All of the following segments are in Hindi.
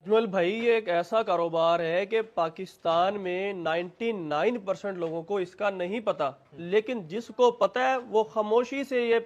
अजमल भाई, ये एक ऐसा कारोबार है कि पाकिस्तान में 99% लोगों को इसका नहीं पता, लेकिन जिसको पता है वो खामोशी से ये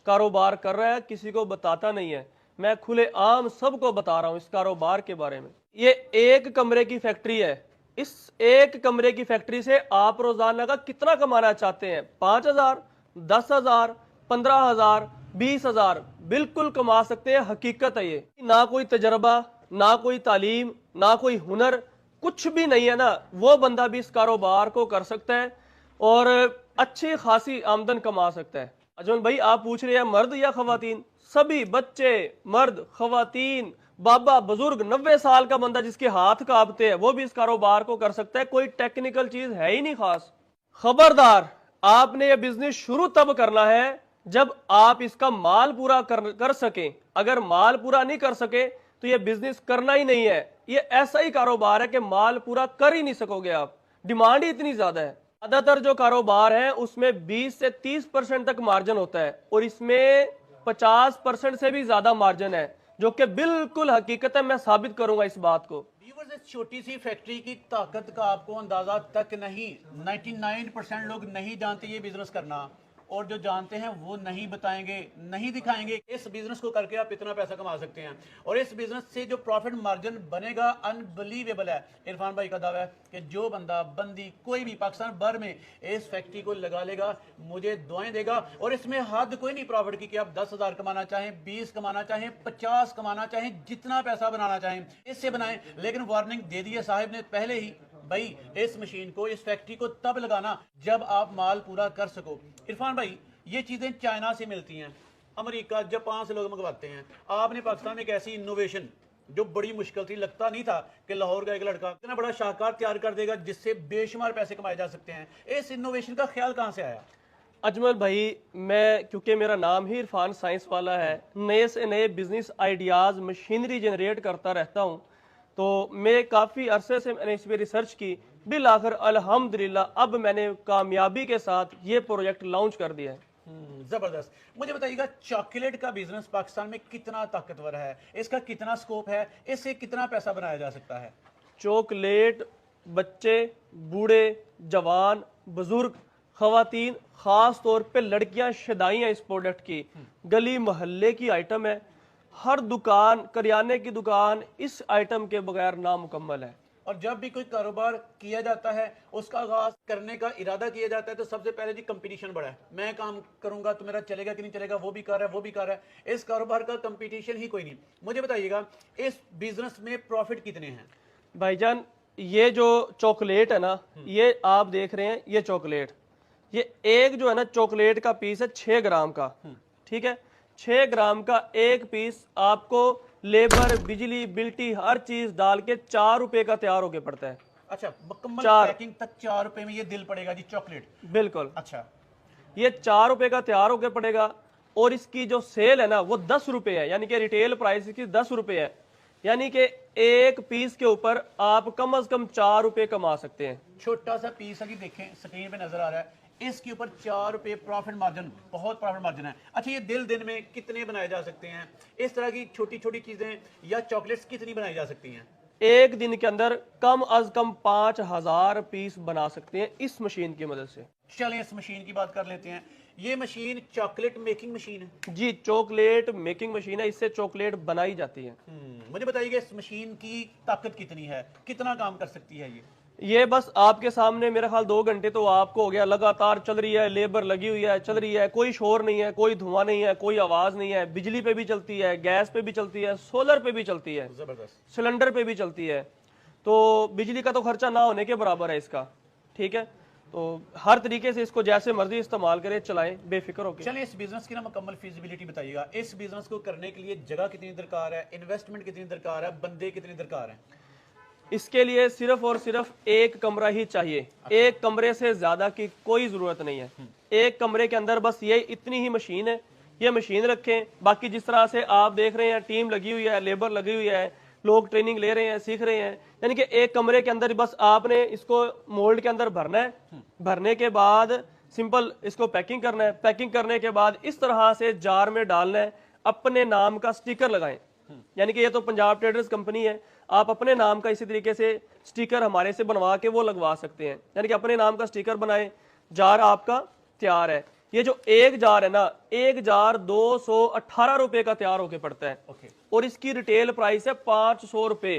कारोबार कर रहा है, किसी को बताता नहीं है। मैं खुले आम सबको बता रहा हूँ इस कारोबार के बारे में। ये एक कमरे की फैक्ट्री है। इस एक कमरे की फैक्ट्री से आप रोजाना का कितना कमाना चाहते हैं? 5,000, 10,000, 15,000, 20,000 बिल्कुल कमा सकते हैं। हकीकत है ये। ना कोई तजर्बा, ना कोई तालीम, ना कोई हुनर, कुछ भी नहीं है ना, वो बंदा भी इस कारोबार को कर सकता है और अच्छी खासी आमदन कमा सकता है। अजमल भाई, आप पूछ रहे हैं मर्द या खवातीन? सभी बच्चे, मर्द, खवातीन, बाबा बुजुर्ग, 90 साल का बंदा जिसके हाथ कांपते हैं वो भी इस कारोबार को कर सकता है। कोई टेक्निकल चीज है ही नहीं खास। खबरदार, आपने ये बिजनेस शुरू तब करना है जब आप इसका माल पूरा कर सकें। अगर माल पूरा नहीं कर सके तो ये बिजनेस करना ही नहीं है। ये ऐसा ही कारोबार है कि माल पूरा कर ही नहीं सकोगे आप, डिमांड ही इतनी ज्यादा है। ज्यादातर जो कारोबार है उसमें 20 से 30% तक मार्जिन होता है और इसमें 50% से भी ज्यादा मार्जिन है, जो कि बिल्कुल हकीकत है। मैं साबित करूंगा इस बात को। इस छोटी सी फैक्ट्री की ताकत का आपको अंदाजा तक नहीं, 99% लोग नहीं जानते ये बिजनेस करना, और जो जानते हैं वो नहीं बताएंगे, नहीं दिखाएंगे। इस बिजनेस को करके आप इतना पैसा कमा सकते हैं और इस बिजनेस से जो प्रॉफिट मार्जिन बनेगा अनबिलीवेबल है। इरफान भाई का दावा है कि जो बंदा बंदी कोई भी पाकिस्तान भर में इस फैक्ट्री को लगा लेगा, मुझे दुआएं देगा। और इसमें हद कोई नहीं प्रॉफिट की कि आप 10,000 कमाना चाहें, 20 कमाना चाहें, 50 कमाना चाहें, जितना पैसा बनाना चाहें इससे बनाएं। लेकिन वार्निंग दे दी है साहिब ने पहले ही, भाई इस मशीन को, इस फैक्ट्री को तब लगाना जब आप माल पूरा कर सको। इरफान भाई, ये चीजें चाइना से मिलती हैं, अमेरिका, जापान से लोग मंगवाते हैं। आपने पाकिस्तान में एक ऐसी इनोवेशन जो बड़ी मुश्किल थी, लगता नहीं था कि लाहौर का एक लड़का इतना बड़ा शाहकार तैयार कर देगा जिससे बेशुमार पैसे कमाए जा सकते हैं। इस इनोवेशन का ख्याल कहां से आया? अजमल भाई, मैं क्योंकि मेरा नाम ही इरफान साइंस वाला है, नए से नए बिजनेस आइडियाज, मशीनरी जनरेट करता रहता हूं, तो मैं काफ़ी अरसे से मैंने इस पर रिसर्च की। बिल आखिर अल्हम्दुलिल्लाह अब मैंने कामयाबी के साथ ये प्रोजेक्ट लॉन्च कर दिया है। जबरदस्त। मुझे बताइएगा, चॉकलेट का बिजनेस पाकिस्तान में कितना ताकतवर है, इसका कितना स्कोप है, इससे कितना पैसा बनाया जा सकता है? चॉकलेट बच्चे, बूढ़े, जवान, बुजुर्ग, खवातीन, खास तौर पे लड़कियां शदाई हैं इस प्रोडक्ट की। गली मोहल्ले की आइटम है। हर दुकान, करियाने की दुकान इस आइटम के बगैर नामुकम्मल है। और जब भी कोई कारोबार किया जाता है, उसका आगाज करने का इरादा किया जाता है, तो सबसे पहले जी कंपटीशन बड़ा है। मैं काम करूंगा तो मेरा चलेगा कि नहीं चलेगा, वो भी कर रहा है, वो भी कर रहा है। इस कारोबार का कंपटीशन ही कोई नहीं। मुझे बताइएगा, इस बिजनेस में प्रॉफिट कितने हैं? भाईजान, ये जो चॉकलेट है ना, ये आप देख रहे हैं, ये चॉकलेट, ये एक जो है ना चॉकलेट का पीस है 6 ग्राम का। ठीक है, 6 ग्राम का एक पीस आपको लेबर, बिजली, बिल्टी हर चीज डाल के 4 रुपए का तैयार होके पड़ता है। अच्छा, मुकम्मल 4 पैकिंग तक 4 रुपए में ये दिल पड़ेगा जी चॉकलेट? बिल्कुल। अच्छा, ये 4 रुपए का तैयार होके पड़ेगा और इसकी जो सेल है ना वो 10 रुपए है, यानी कि रिटेल प्राइस इसकी 10 रुपए है। यानी कि एक पीस के ऊपर आप कम से कम 4 रुपए कमा सकते हैं। छोटा सा पीस अभी देखें, स्क्रीन पे नजर आ रहा है, इसके ऊपर 4 रुपए प्रॉफिट मार्जिन, बहुत प्रॉफिट मार्जिन है। अच्छा, ये दिन में कितने बनाए जा सकते हैं? इस तरह की छोटी छोटी चीजें या चॉकलेट्स कितनी बनाई जा सकती हैं? एक दिन के अंदर कम अज कम 5,000 पीस बना सकते हैं इस मशीन की मदद से। चलें इस मशीन की बात कर लेते हैं। ये मशीन चॉकलेट मेकिंग मशीन है जी, चॉकलेट मेकिंग मशीन है, इससे चॉकलेट बनाई जाती है। मुझे बताइएगा, इस मशीन की ताकत कितनी है, कितना काम कर सकती है ये बस आपके सामने मेरे ख्याल 2 घंटे तो आपको हो गया, लगातार चल रही है, लेबर लगी हुई है, चल रही है, कोई शोर नहीं है, कोई धुआं नहीं है, कोई आवाज नहीं है। बिजली पे भी चलती है, गैस पे भी चलती है, सोलर पे भी चलती है, जबरदस्त, सिलेंडर पे भी चलती है। तो बिजली का तो खर्चा ना होने के बराबर है इसका। ठीक है, तो हर तरीके से इसको जैसे मर्जी इस्तेमाल करें, चलाएं बेफिक्र होकर। चलें इस बिजनेस की ना मुकम्मल फिजिबिलिटी बताइएगा। इस बिजनेस को करने के लिए जगह कितनी दरकार है, इन्वेस्टमेंट कितनी दरकार है, बंदे कितने दरकार हैं? इसके लिए सिर्फ और सिर्फ एक कमरा ही चाहिए। एक कमरे से ज्यादा की कोई जरूरत नहीं है। एक कमरे के अंदर बस ये इतनी ही मशीन है, ये मशीन रखें। बाकी जिस तरह से आप देख रहे हैं, टीम लगी हुई है, लेबर लगी हुई है, लोग ट्रेनिंग ले रहे हैं, सीख रहे हैं। यानी कि एक कमरे के अंदर बस आपने इसको मोल्ड के अंदर भरना है। भरने के बाद सिंपल इसको पैकिंग करना है। पैकिंग करने के बाद इस तरह से जार में डालना है। अपने नाम का स्टिकर लगाएं, यानी कि ये तो पंजाब ट्रेडर्स कंपनी है, आप अपने नाम का इसी तरीके से स्टिकर हमारे से बनवा के वो लगवा सकते हैं, यानी कि अपने नाम का स्टिकर बनाएं, जार आपका तैयार है। ये जो एक जार है ना, एक जार 218 रुपए का तैयार होके पड़ता है और इसकी रिटेल प्राइस है 500 रुपए।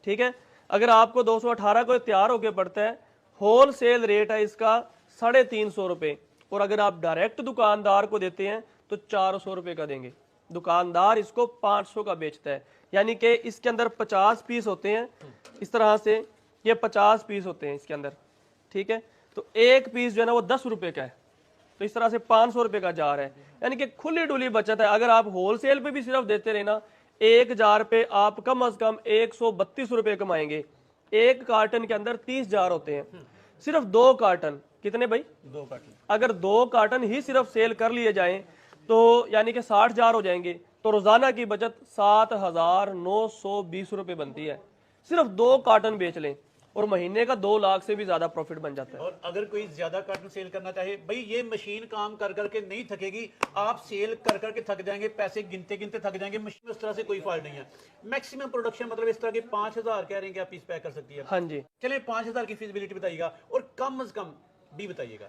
ठीक है, अगर आपको 218 को तैयार होके पड़ता है, होल सेल रेट है इसका 350 रुपए, और अगर आप डायरेक्ट दुकानदार को देते हैं तो 400 रुपए का देंगे। दुकानदार इसको 500 का बेचता है, यानी कि इसके अंदर 50 पीस होते हैं, इस तरह से ये 50 पीस होते हैं इसके अंदर। ठीक है, तो एक पीस जो है ना वो 10 रुपए का है, तो इस तरह से 500 रुपए का जार है, यानी कि खुली डुली बचत है। अगर आप होलसेल पे भी सिर्फ देते रहे ना, एक जार पे आप कम से कम 132 रुपए कमाएंगे। एक कार्टन के अंदर 30 जार होते हैं, सिर्फ 2 कार्टन, कितने भाई? 2 कार्टन। अगर 2 कार्टन ही सिर्फ सेल कर लिए जाएं तो यानी कि 60 जार हो जाएंगे, तो रोजाना की बचत 7,920 रुपए बनती है। सिर्फ 2 कार्टन बेच लें और महीने का 2 लाख से भी ज्यादा प्रॉफिट बन जाता है। और अगर कोई ज्यादा कार्टन सेल करना चाहे, भाई ये मशीन काम कर करके नहीं थकेगी, आप सेल कर करके थक जाएंगे, पैसे गिनते गिनते थक जाएंगे। मशीन में उस तरह से कोई फॉल्ट नहीं है। मैक्सिमम प्रोडक्शन मतलब इस तरह के 5,000 कह रहे हैं कि आप पीस पैक कर सकती है। हाँ जी, चले 5,000 की फीसिबिलिटी बताइएगा और कम से कम भी बताइएगा।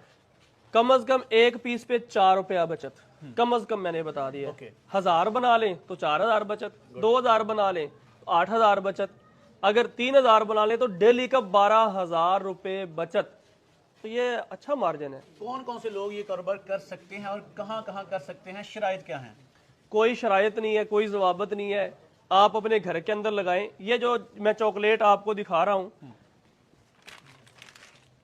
कम से कम एक पीस पे 4 रुपया बचत, कम से कम मैंने बता दिया। 1000 बना लें तो 4000 बचत, 2000 बना लें तो 8000 बचत, अगर 3000 बना लें तो डेली का 12,000 रुपए बचत। तो ये अच्छा मार्जिन है। कौन कौन से लोग ये कारोबार कर सकते हैं और कहाँ कहाँ कर सकते हैं, शराइत क्या है? कोई शरायत नहीं है, कोई जवाबत नहीं है, आप अपने घर के अंदर लगाएं। ये जो मैं चॉकलेट आपको दिखा रहा हूं,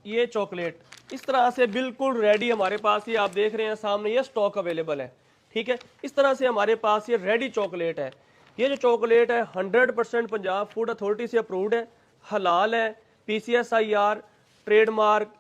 ये चॉकलेट इस तरह से बिल्कुल रेडी हमारे पास, ये आप देख रहे हैं सामने, ये स्टॉक अवेलेबल है। ठीक है, इस तरह से हमारे पास ये रेडी चॉकलेट है। ये जो चॉकलेट है 100% पंजाब फूड अथॉरिटी से अप्रूव्ड है, हलाल है, PCSIR, ट्रेडमार्क,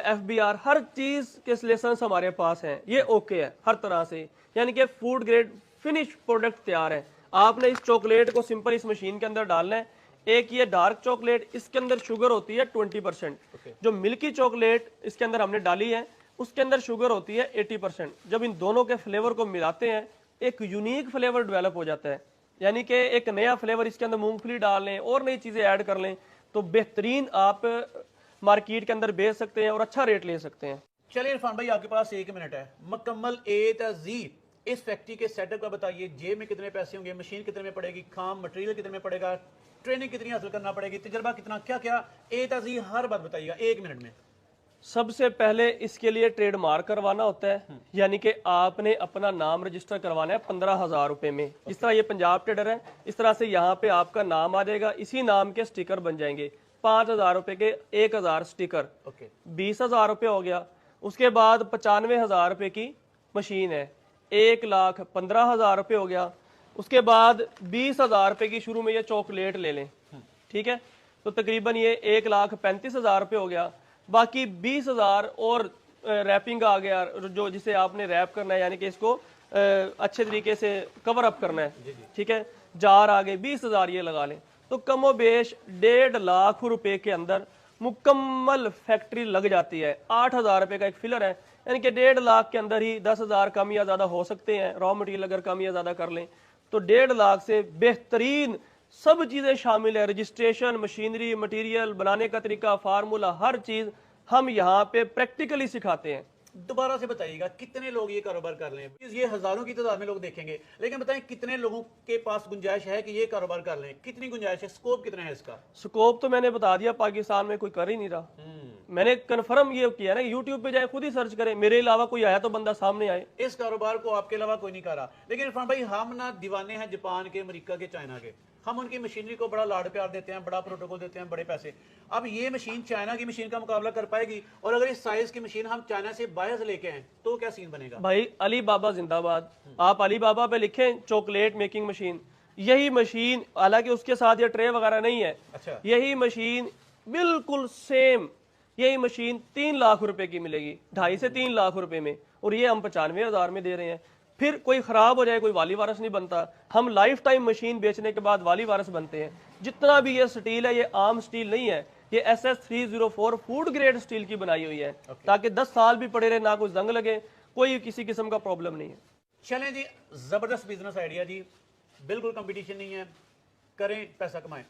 FBR, हर चीज के लाइसेंस हमारे पास हैं। ये ओके है हर तरह से, यानी कि फूड ग्रेड फिनिश प्रोडक्ट तैयार है। आपने इस चॉकलेट को सिंपल इस मशीन के अंदर डालना है। एक ये डार्क चॉकलेट, इसके अंदर शुगर होती है 20%। जो मिल्की चॉकलेट इसके अंदर हमने डाली है उसके अंदर शुगर होती है 80%। जब इन दोनों के फ्लेवर को मिलाते हैं एक यूनिक फ्लेवर डेवलप हो जाता है, यानी कि एक नया फ्लेवर, इसके अंदर मूंगफली डाल लें और नई चीजें ऐड कर लें तो बेहतरीन आप मार्केट के अंदर बेच सकते हैं और अच्छा रेट ले सकते हैं। चलिए इरफान भाई, आपके पास 1 मिनट है, मुकम्मल A से Z इस फैक्ट्री के सेटअप का बताइए। जेब में कितने पैसे होंगे, मशीन कितने में पड़ेगी, खाम मटेरियल कितने में पड़ेगा, ट्रेनिंग कितनी हासिल करना पड़ेगी, तजर्बा कितना, क्या क्या A से Z हर बात बताइएगा 1 मिनट में। सबसे पहले इसके लिए ट्रेडमार्क करवाना होता है, यानी कि आपने अपना नाम रजिस्टर करवाना है 15,000 रुपए में। जिस तरह ये पंजाब ट्रेडर है, इस तरह से यहाँ पे आपका नाम आ जाएगा, इसी नाम के स्टिकर बन जाएंगे। 5,000 रुपए के 1,000 स्टिकर, 20,000 रुपए हो गया। उसके बाद 95,000 रुपए की मशीन है, 1,15,000 रुपए हो गया। उसके बाद 20,000 रुपए की शुरू में ये चॉकलेट ले लें, ठीक है, तो तकरीबन ये 1,35,000 रुपए हो गया। बाकी 20,000 और रैपिंग आ गया, जो जिसे आपने रैप करना है, यानी कि इसको अच्छे तरीके से कवर अप करना है, ठीक है। जार आ गए, 20,000 ये लगा लें, तो कमो बेश 1.5 लाख रुपए के अंदर मुकम्मल फैक्ट्री लग जाती है। 8,000 रुपए का एक फिलर है, यानी कि 1.5 लाख के अंदर ही 10,000 कम या ज्यादा हो सकते हैं। रॉ मटेरियल अगर कम या ज्यादा कर लें तो 1.5 लाख से बेहतरीन सब चीजें शामिल है। रजिस्ट्रेशन, मशीनरी, मटेरियल, बनाने का तरीका, फार्मूला, हर चीज हम यहाँ पे प्रैक्टिकली सिखाते हैं। दोबारा से बताइएगा, कितने लोग ये कारोबार कर लें? ये हजारों की तादाद में लोग देखेंगे, लेकिन बताएं कितने लोगों के पास गुंजाइश है कि ये कारोबार कर लें? कितनी गुंजाइश है, स्कोप कितना है इसका? स्कोप तो मैंने बता दिया, पाकिस्तान में कोई कर ही नहीं रहा। मैंने कन्फर्म ये किया ना, यूट्यूब पे जाए खुद ही सर्च करें, मेरे अलावा कोई आया तो बंदा सामने आए। इस कारोबार को आपके अलावा कोई नहीं कर रहा। लेकिन इरफान भाई, हम ना दीवाने हैं जापान के, अमेरिका के, चाइना के। हम उनकी मशीनरी को बड़ा लाड प्यार देते हैं, बड़ा प्रोटोकॉल देते हैं, बड़े पैसे। अब ये मशीन चाइना की मशीन का मुकाबला कर पाएगी? और अगर इस साइज की मशीन हम चाइना से बाहर से लेके आए तो क्या सीन बनेगा? भाई अली बाबा जिंदाबाद। आप अली बाबा पे लिखें चॉकलेट मेकिंग मशीन, यही मशीन, हालांकि उसके साथ ये ट्रे वगैरह नहीं है, अच्छा, यही मशीन बिल्कुल सेम, यही मशीन 3 लाख रुपए की मिलेगी, 2.5 से 3 लाख रुपए में, और ये हम 95,000 में दे रहे हैं। फिर कोई खराब हो जाए, कोई वाली वारस नहीं बनता। हम लाइफ टाइम मशीन बेचने के बाद वाली वारस बनते हैं। जितना भी ये स्टील है, ये आम स्टील नहीं है, ये SS304 फूड ग्रेड स्टील की बनाई हुई है, ताकि 10 साल भी पड़े रहे, ना कोई जंग लगे, कोई किसी किस्म का प्रॉब्लम नहीं है। चलें जी, जबरदस्त बिजनेस आइडिया जी, बिल्कुल कंपटीशन नहीं है, करें, पैसा कमाएं।